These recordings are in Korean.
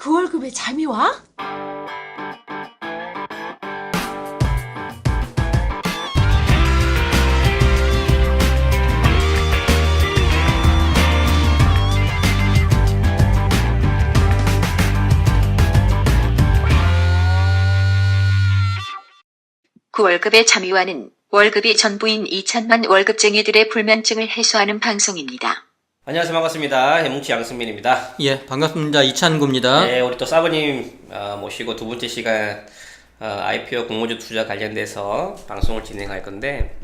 그 월급에 잠이 와? 그 월급의 잠이와는 월급이 전부인 2천만 월급쟁이들의 불면증을 해소하는 방송입니다. 안녕하세요. 반갑습니다. 해뭉치 양승민입니다. 예, 반갑습니다. 이찬구입니다. 네, 우리 또 사부님 모시고 두 번째 시간 IPO 공모주 투자 관련돼서 방송을 진행할 건데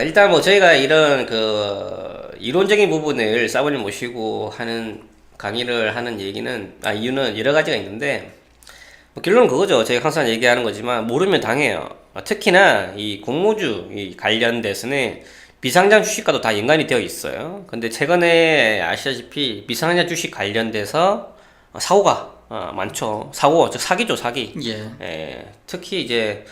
일단 뭐 저희가 이런 그 이론적인 부분을 사부님 모시고 하는 강의를 하는 이유는 여러 가지가 있는데 뭐 결론은 그거죠. 제가 항상 얘기하는 거지만 모르면 당해요. 특히나 이 공모주 관련돼서는 비상장 주식과도 다 연관이 되어 있어요. 근데 최근에 아시다시피 비상장 주식 관련돼서 사고가 많죠. 즉 사기죠, 사기. 예. 특히 이제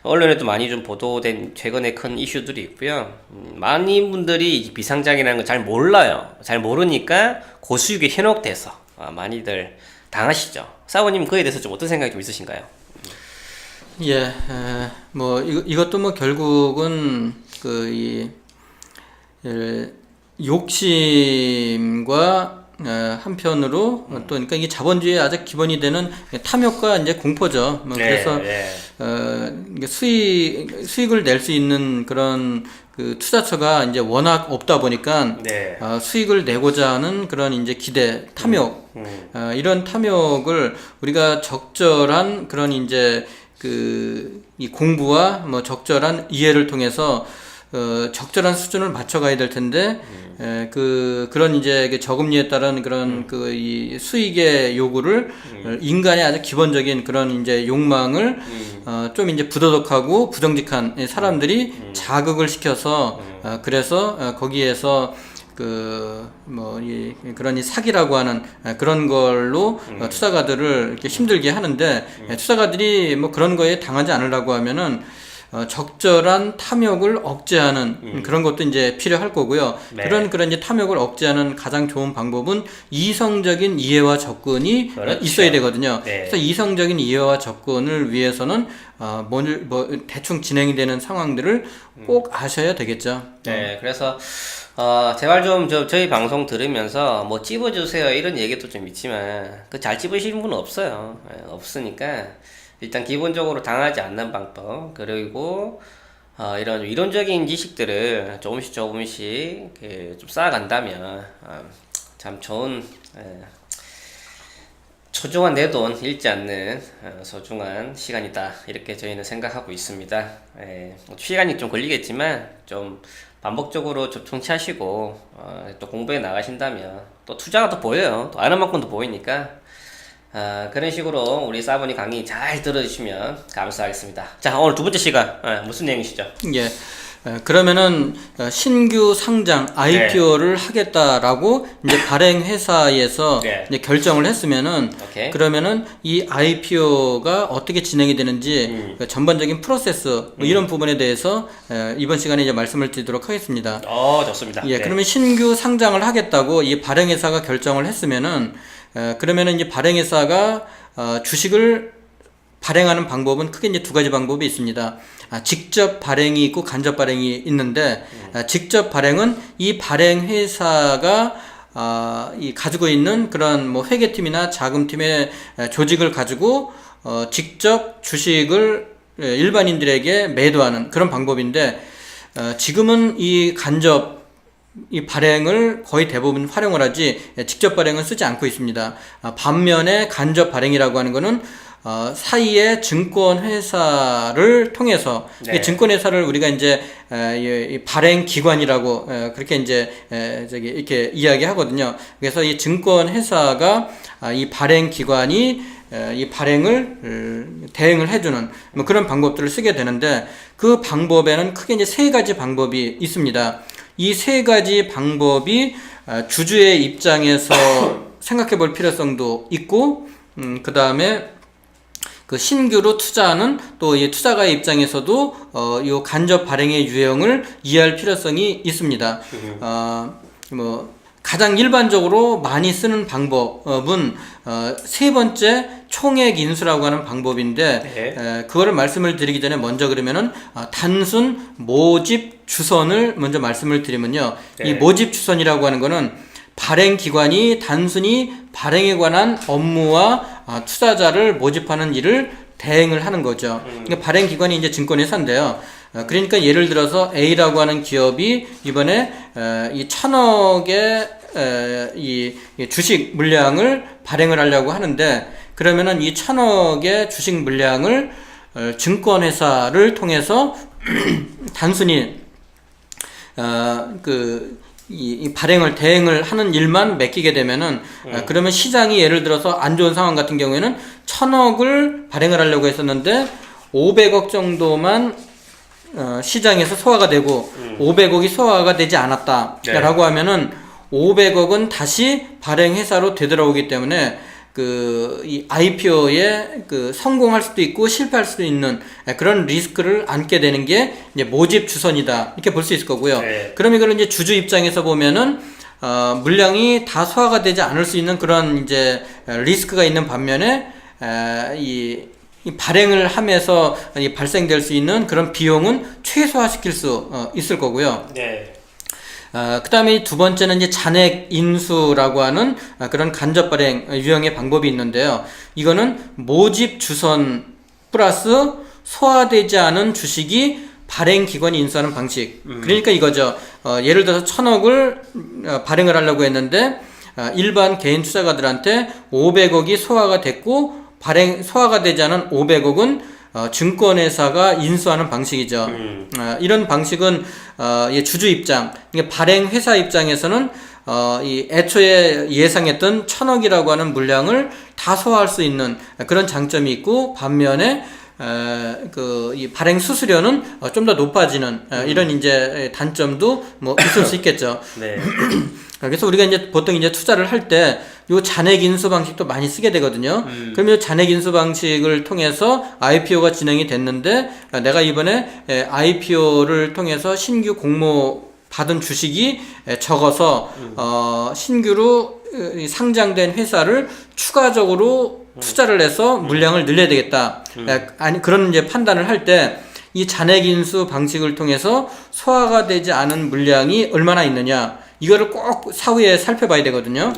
언론에도 많이 좀 보도된 최근에 큰 이슈들이 있고요. 많은 분들이 비상장이라는 걸 잘 몰라요. 잘 모르니까 고수익에 현혹돼서 많이들 당하시죠. 사모님 그에 대해서 좀 어떤 생각이 좀 있으신가요? 예, 뭐 이것도 뭐 결국은 욕심과 한편으로 또 그러니까 이게 자본주의의 아주 기본이 되는 탐욕과 이제 공포죠. 뭐 그래서 이게 수익을 낼 수 있는 그런 그 투자처가 이제 워낙 없다 보니까 수익을 내고자 하는 그런 이제 기대, 탐욕, 이런 탐욕을 우리가 적절한 그런 이제 이 공부와 뭐 적절한 이해를 통해서 적절한 수준을 맞춰가야 될 텐데, 그런 이제 저금리에 따른 그런 이 수익의 요구를 인간의 아주 기본적인 그런 이제 욕망을 좀 이제 부도덕하고 부정직한 사람들이 자극을 시켜서 그래서 거기에서 그런 이 사기라고 하는 그런 걸로 투자가들을 이렇게 힘들게 하는데, 투자가들이 뭐 그런 거에 당하지 않으려고 하면은 적절한 탐욕을 억제하는 그런 것도 이제 필요할 거고요. 그런 이제 탐욕을 억제하는 가장 좋은 방법은 이성적인 이해와 접근이 있어야 되거든요. 그래서 이성적인 이해와 접근을 위해서는 대충 진행이 되는 상황들을 꼭 아셔야 되겠죠. 네, 그래서 제발 좀 저희 방송 들으면서 뭐 찝어주세요 이런 얘기도 좀 있지만 그 잘 찝으시는 분은 없어요. 없으니까 일단 기본적으로 당하지 않는 방법, 그리고 이런 이론적인 지식들을 조금씩 좀 쌓아간다면 참 좋은 소중한 내 돈 잃지 않는 소중한 시간이다, 이렇게 저희는 생각하고 있습니다. 시간이 좀 걸리겠지만 좀 반복적으로 청취하시고 또 공부해 나가신다면 또 투자가 더 보여요. 또 아는 만큼 더 보이니까 그런 식으로 우리 사모님 강의 잘 들어주시면 감사하겠습니다. 자, 오늘 두 번째 시간 무슨 내용이시죠? 예. 그러면은 신규 상장 IPO를 하겠다라고 이제 발행 회사에서 이제 결정을 했으면은 그러면은 이 IPO가 어떻게 진행이 되는지 전반적인 프로세스 이런 부분에 대해서 이번 시간에 이제 말씀을 드리도록 하겠습니다. 좋습니다. 예, 그러면 신규 상장을 하겠다고 이 발행 회사가 결정을 했으면은 그러면은 이제 발행 회사가 주식을 발행하는 방법은 크게 이제 두 가지 방법이 있습니다. 직접 발행이 있고 간접 발행이 있는데, 직접 발행은 이 발행 회사가 가지고 있는 그런 뭐 회계팀이나 자금팀의 조직을 가지고 직접 주식을 일반인들에게 매도하는 그런 방법인데, 지금은 이 발행을 거의 대부분 활용을 하지 직접 발행은 쓰지 않고 있습니다. 반면에 간접 발행이라고 하는 거는 사이에 증권회사를 통해서, 증권회사를 우리가 이제 발행기관이라고 그렇게 이제 이렇게 이야기하거든요. 그래서 이 증권회사가 이 발행기관이 이 발행을 대행을 해주는 뭐 그런 방법들을 쓰게 되는데, 그 방법에는 크게 이제 세 가지 방법이 있습니다. 이 세 가지 방법이 주주의 입장에서 생각해 볼 필요성도 있고, 그 다음에 그 신규로 투자하는 또 이 투자가의 입장에서도 이 간접 발행의 유형을 이해할 필요성이 있습니다. 가장 일반적으로 많이 쓰는 방법은 세 번째 총액 인수라고 하는 방법인데 그거를 말씀을 드리기 전에 먼저 그러면은 단순 모집 주선을 먼저 말씀을 드리면요. 이 모집 주선이라고 하는 거는 발행기관이 단순히 발행에 관한 업무와 투자자를 모집하는 일을 대행을 하는 거죠. 그러니까 발행기관이 이제 증권회사인데요. 그러니까 예를 들어서 A라고 하는 기업이 이번에 이 1,000억의 이 주식 물량을 발행을 하려고 하는데, 그러면은 이 1,000억의 주식 물량을 증권회사를 통해서 단순히 이 발행을 대행을 하는 일만 맡기게 되면은 그러면 시장이 예를 들어서 안 좋은 상황 같은 경우에는 1,000억을 발행을 하려고 했었는데 500억 정도만 시장에서 소화가 되고 500억이 소화가 되지 않았다라고 하면은 500억은 다시 발행 회사로 되돌아오기 때문에 이 IPO에 성공할 수도 있고 실패할 수도 있는 그런 리스크를 안게 되는 게 이제 모집 주선이다, 이렇게 볼 수 있을 거고요. 그럼 이걸 이제 주주 입장에서 보면은 물량이 다 소화가 되지 않을 수 있는 그런 이제 리스크가 있는 반면에 이 발행을 하면서 발생될 수 있는 그런 비용은 최소화시킬 수 있을 거고요. 그 다음에 두 번째는 이제 잔액 인수라고 하는 그런 간접 발행 유형의 방법이 있는데요. 이거는 모집 주선 플러스 소화되지 않은 주식이 발행 기관이 인수하는 방식. 그러니까 이거죠. 예를 들어서 1,000억을 발행을 하려고 했는데 일반 개인 투자가들한테 500억이 소화가 됐고 소화가 되지 않은 500억은 증권회사가 인수하는 방식이죠. 이런 방식은 주주 입장, 발행 회사 입장에서는 이 애초에 예상했던 1,000억이라고 하는 물량을 다 소화할 수 있는 그런 장점이 있고, 반면에 이 발행 수수료는 좀 더 높아지는 이런 이제 단점도 뭐 있을 수 있겠죠. 그래서 우리가 이제 보통 이제 투자를 할 때 요 잔액 인수 방식도 많이 쓰게 되거든요. 그러면 요 잔액 인수 방식을 통해서 IPO가 진행이 됐는데 내가 이번에 IPO를 통해서 신규 공모 받은 주식이 적어서 신규로 상장된 회사를 추가적으로 투자를 해서 물량을 늘려야 되겠다. 그런 이제 판단을 할 때 이 잔액 인수 방식을 통해서 소화가 되지 않은 물량이 얼마나 있느냐, 이거를 꼭 사후에 살펴봐야 되거든요.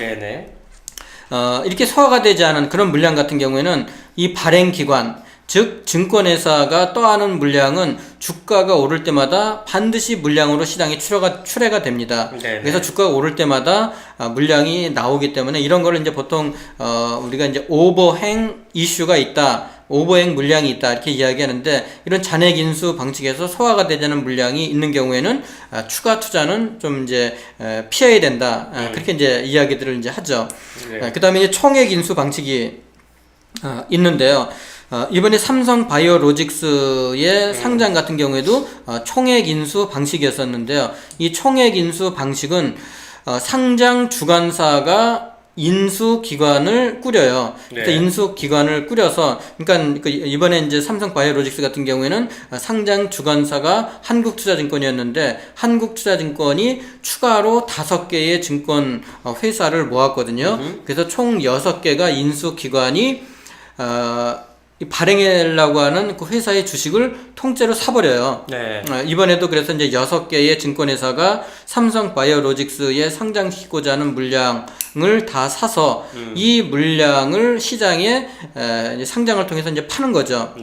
이렇게 소화가 되지 않은 그런 물량 같은 경우에는 이 발행 기관, 즉 증권회사가 떠안은 물량은 주가가 오를 때마다 반드시 물량으로 시장에 출회가 됩니다. 그래서 주가가 오를 때마다 물량이 나오기 때문에 이런 거를 이제 보통 우리가 이제 오버행 이슈가 있다, 오버행 물량이 있다, 이렇게 이야기하는데, 이런 잔액 인수 방식에서 소화가 되지 않은 물량이 있는 경우에는 추가 투자는 좀 이제 피해야 된다, 그렇게 이제 이야기들을 이제 하죠. 그 다음에 이제 총액 인수 방식이 있는데요. 이번에 삼성 바이오로직스의 상장 같은 경우에도 총액 인수 방식이었었는데요. 이 총액 인수 방식은 상장 주관사가 인수기관을 꾸려요. 인수기관을 꾸려서, 그러니까 이번에 이제 삼성 바이오로직스 같은 경우에는 상장 주관사가 한국투자증권이었는데 한국투자증권이 추가로 5개의 증권 회사를 모았거든요. 그래서 총 6개가 인수기관이 이 발행하려고 하는 그 회사의 주식을 통째로 사버려요. 이번에도 그래서 이제 6개의 증권회사가 삼성 바이오로직스에 상장시키고자 하는 물량을 다 사서 이 물량을 시장에 상장을 통해서 이제 파는 거죠.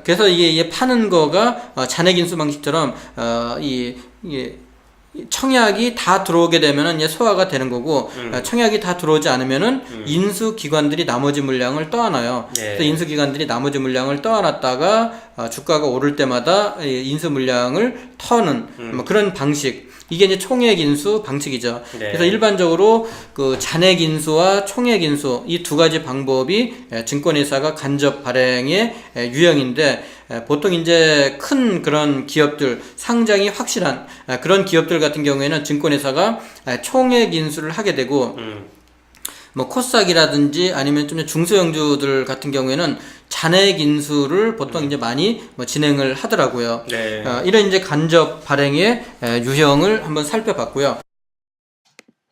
그래서 이게 파는 거가 잔액 인수 방식처럼 청약이 다 들어오게 되면은 소화가 되는 거고, 청약이 다 들어오지 않으면은 인수기관들이 나머지 물량을 떠안아요. 그래서 인수기관들이 나머지 물량을 떠안았다가 주가가 오를 때마다 인수 물량을 터는 뭐 그런 방식. 이게 이제 총액 인수 방식이죠. 그래서 일반적으로 그 잔액 인수와 총액 인수 이 두 가지 방법이 증권회사가 간접 발행의 유형인데, 보통 이제 큰 그런 기업들, 상장이 확실한 그런 기업들 같은 경우에는 증권회사가 총액 인수를 하게 되고, 뭐 코스닥이라든지 아니면 좀 중소형주들 같은 경우에는 잔액 인수를 보통 이제 많이 진행을 하더라고요. 이런 이제 간접 발행의 유형을 한번 살펴봤고요.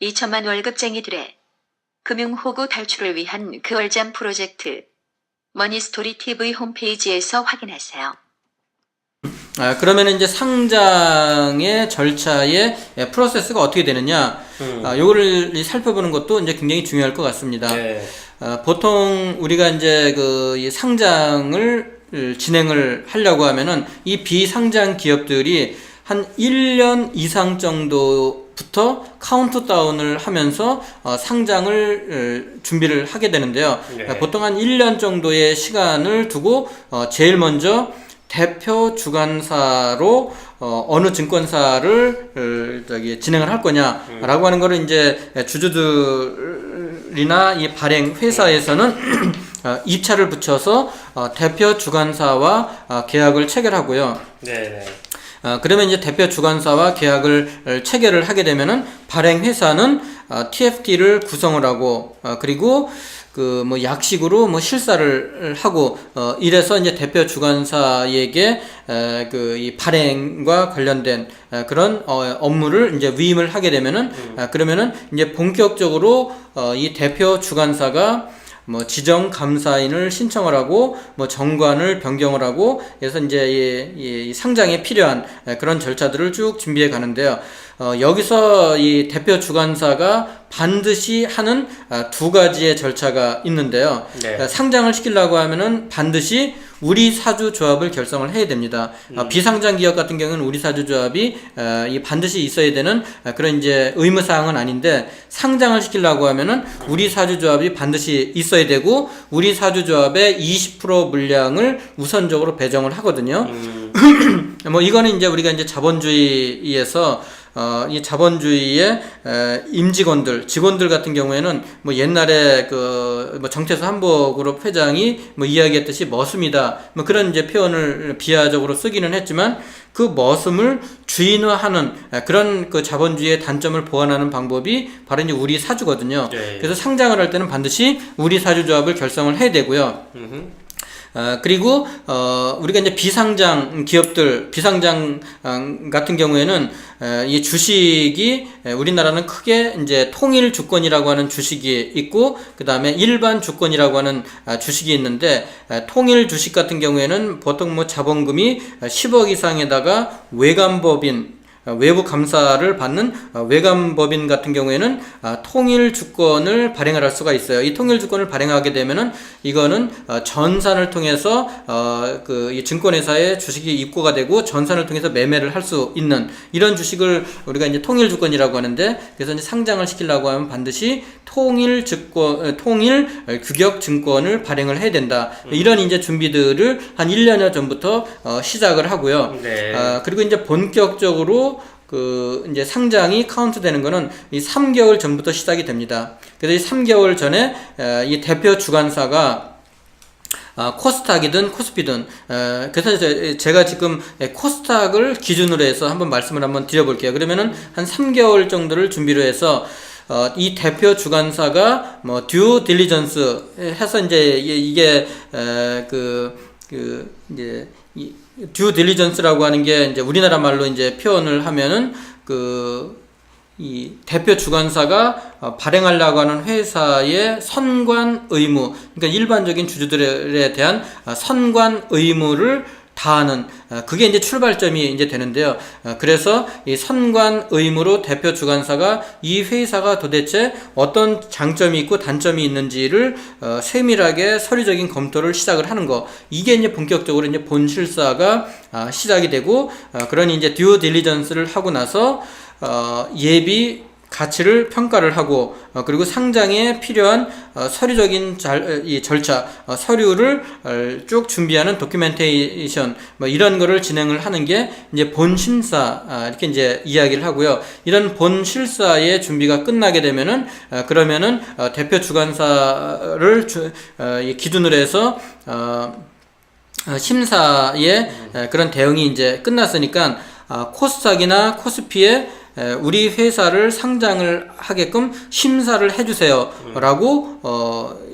2천만 월급쟁이들의 금융호구 탈출을 위한 그얼잠 프로젝트 머니스토리 TV 홈페이지에서 확인하세요. 그러면 이제 상장의 절차의 프로세스가 어떻게 되느냐, 요거를 살펴보는 것도 이제 굉장히 중요할 것 같습니다. 네. 보통 우리가 이제 이 상장을 진행을 하려고 하면은 이 비상장 기업들이 한 1년 이상 정도부터 카운트다운을 하면서 상장을 준비를 하게 되는데요. 네. 보통 한 1년 정도의 시간을 두고 제일 먼저 대표 주관사로 어느 증권사를 진행을 할 거냐라고 하는 거를 이제 주주들이나 이 발행 회사에서는 입찰을 붙여서 대표 주관사와 계약을 체결하고요. 네. 그러면 이제 대표 주관사와 계약을 체결을 하게 되면은 발행 회사는 TFT를 구성을 하고 그리고 뭐 약식으로 뭐 실사를 하고 이래서 이제 대표 주관사에게 이 발행과 관련된 그런 업무를 이제 위임을 하게 되면은 그러면은 이제 본격적으로 이 대표 주관사가 뭐 지정 감사인을 신청을 하고 뭐 정관을 변경을 하고 그래서 이제 이 상장에 필요한 그런 절차들을 쭉 준비해 가는데요. 여기서 이 대표 주관사가 반드시 하는 두 가지의 절차가 있는데요. 네. 상장을 시키려고 하면은 반드시 우리 사주 조합을 결성을 해야 됩니다. 비상장 기업 같은 경우는 우리 사주 조합이 반드시 있어야 되는 그런 이제 의무 사항은 아닌데, 상장을 시키려고 하면은 우리 사주 조합이 반드시 있어야 되고 우리 사주 조합의 20% 물량을 우선적으로 배정을 하거든요. 뭐 이거는 이제 우리가 이제 자본주의에서 이 자본주의의 임직원들, 직원들 같은 경우에는 뭐 옛날에 뭐 정태수 한복그룹 회장이 뭐 이야기했듯이 머슴이다, 뭐 그런 이제 표현을 비하적으로 쓰기는 했지만 그 머슴을 주인화하는 그런 그 자본주의의 단점을 보완하는 방법이 바로 이제 우리 사주거든요. 네. 그래서 상장을 할 때는 반드시 우리 사주 조합을 결성을 해야 되고요. 그리고 우리가 이제 비상장 기업들, 비상장 같은 경우에는 이 주식이 우리나라는 크게 이제 통일 주권이라고 하는 주식이 있고 그다음에 일반 주권이라고 하는 주식이 있는데, 통일 주식 같은 경우에는 보통 뭐 자본금이 10억 이상에다가 외감법인, 외부 감사를 받는 외감법인 같은 경우에는 통일 주권을 발행을 할 수가 있어요. 이 통일 주권을 발행하게 되면은 이거는 전산을 통해서 이 증권회사에 주식이 입고가 되고 전산을 통해서 매매를 할 수 있는 이런 주식을 우리가 이제 통일 주권이라고 하는데, 그래서 이제 상장을 시키려고 하면 반드시 통일 규격 증권을 발행을 해야 된다. 이런 이제 준비들을 한 1년여 전부터 시작을 하고요. 네. 그리고 이제 본격적으로 이제 상장이 카운트 되는 거는 이 3개월 전부터 시작이 됩니다. 그래서 이 3개월 전에 이 대표 주관사가 코스닥이든 코스피든, 그래서 제가 지금 코스닥을 기준으로 해서 한번 말씀을 한번 드려볼게요. 그러면은 한 3개월 정도를 준비로 해서 이 대표 주관사가 뭐 듀 딜리전스 해서 이제 이게 이제 듀 딜리전스라고 하는 게 이제 우리나라 말로 이제 표현을 하면은 이 대표 주관사가 발행하려고 하는 회사의 선관 의무, 그러니까 일반적인 주주들에 대한 선관 의무를 다하는, 그게 이제 출발점이 이제 되는데요. 그래서 이 선관 의무로 대표 주관사가 이 회사가 도대체 어떤 장점이 있고 단점이 있는지를 세밀하게 서류적인 검토를 시작을 하는 거, 이게 이제 본격적으로 이제 본실사가 시작이 되고, 그런 이제 듀 딜리전스를 하고 나서 예비 가치를 평가를 하고 그리고 상장에 필요한 서류적인 이 절차, 서류를 쭉 준비하는 도큐멘테이션, 뭐 이런 거를 진행을 하는 게 이제 본심사, 이렇게 이제 이야기를 하고요. 이런 본실사의 준비가 끝나게 되면은 그러면은 대표 주관사를 기준으로 해서 심사의 그런 대응이 이제 끝났으니까 코스닥이나 코스피에 우리 회사를 상장을 하게끔 심사를 해주세요 라고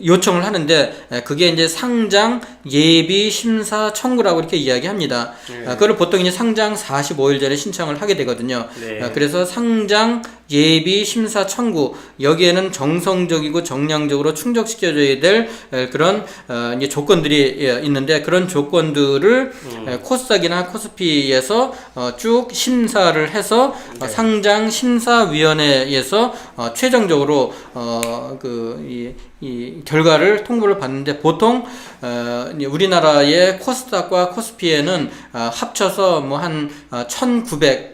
요청을 하는데, 그게 이제 상장 예비 심사 청구라고 이렇게 이야기합니다. 그걸 보통 이제 상장 45일 전에 신청을 하게 되거든요. 네. 그래서 상장 예비 심사 청구, 여기에는 정성적이고 정량적으로 충족시켜줘야 될 그런 이제 조건들이 있는데, 그런 조건들을 코스닥이나 코스피에서 쭉 심사를 해서 상장 심사위원회에서 최종적으로 이 결과를 통보를 받는데, 보통 우리나라의 코스닥과 코스피에는 합쳐서 뭐 한 1900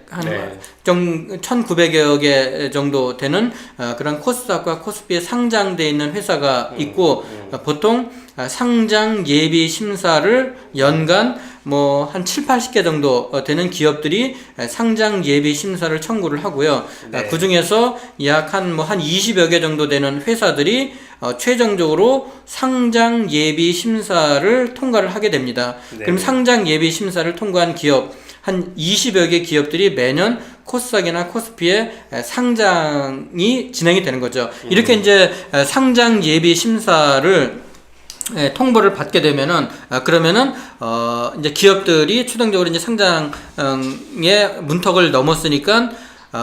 1900여 개 정도 되는 그런 코스닥과 코스피에 상장되어 있는 회사가 있고, 보통 상장 예비 심사를 연간 뭐 한 7, 80개 정도 되는 기업들이 상장 예비 심사를 청구를 하고요. 네. 그 중에서 약 한 20여 개 정도 되는 회사들이 최종적으로 상장 예비 심사를 통과를 하게 됩니다. 네. 그럼 상장 예비 심사를 통과한 기업 한 20여 개 기업들이 매년 코스닥이나 코스피에 상장이 진행이 되는 거죠. 이렇게 이제 상장 예비 심사를 통보를 받게 되면은, 그러면은 이제 기업들이 최종적으로 이제 상장의 문턱을 넘었으니까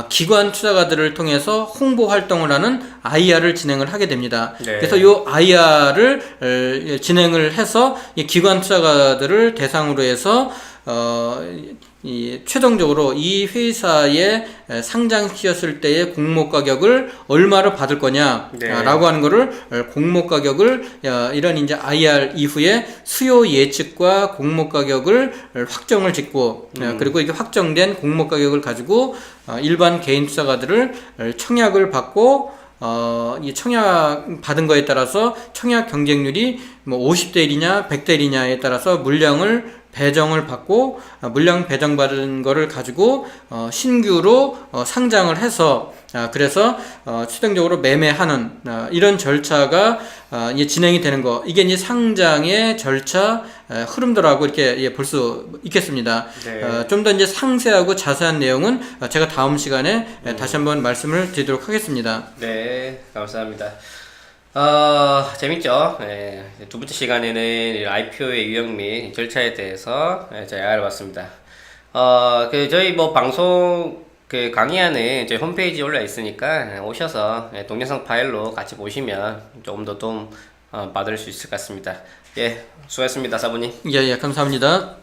기관 투자가들을 통해서 홍보 활동을 하는 IR을 진행을 하게 됩니다. 네. 그래서 이 IR을 진행을 해서 이 기관 투자가들을 대상으로 해서 최종적으로 이 회사에 상장시켰을 때의 공모 가격을 얼마로 받을 거냐라고 네. 하는 거를, 공모 가격을 이런 이제 IR 이후에 수요 예측과 공모 가격을 확정을 짓고, 그리고 이게 확정된 공모 가격을 가지고 일반 개인 투자가들을 청약을 받고, 이 청약 받은 거에 따라서 청약 경쟁률이 뭐 50대 1이냐 100대 1이냐에 따라서 물량을 배정을 받고, 물량 배정받은 거를 가지고 신규로 상장을 해서, 그래서 최종적으로 매매하는 이런 절차가 이제 진행이 되는 거, 이게 이제 상장의 절차 흐름도라고 이렇게 볼 수 있겠습니다. 네. 좀 더 이제 상세하고 자세한 내용은 제가 다음 시간에 다시 한번 말씀을 드리도록 하겠습니다. 네, 감사합니다. 재밌죠? 네, 두 번째 시간에는 IPO의 유형 및 절차에 대해서 저희 알아봤습니다. 저희 뭐 방송 강의안은 저희 홈페이지에 올라 있으니까 오셔서 동영상 파일로 같이 보시면 조금 더 도움 받을 수 있을 것 같습니다. 예, 수고하셨습니다, 사부님. 예, 감사합니다.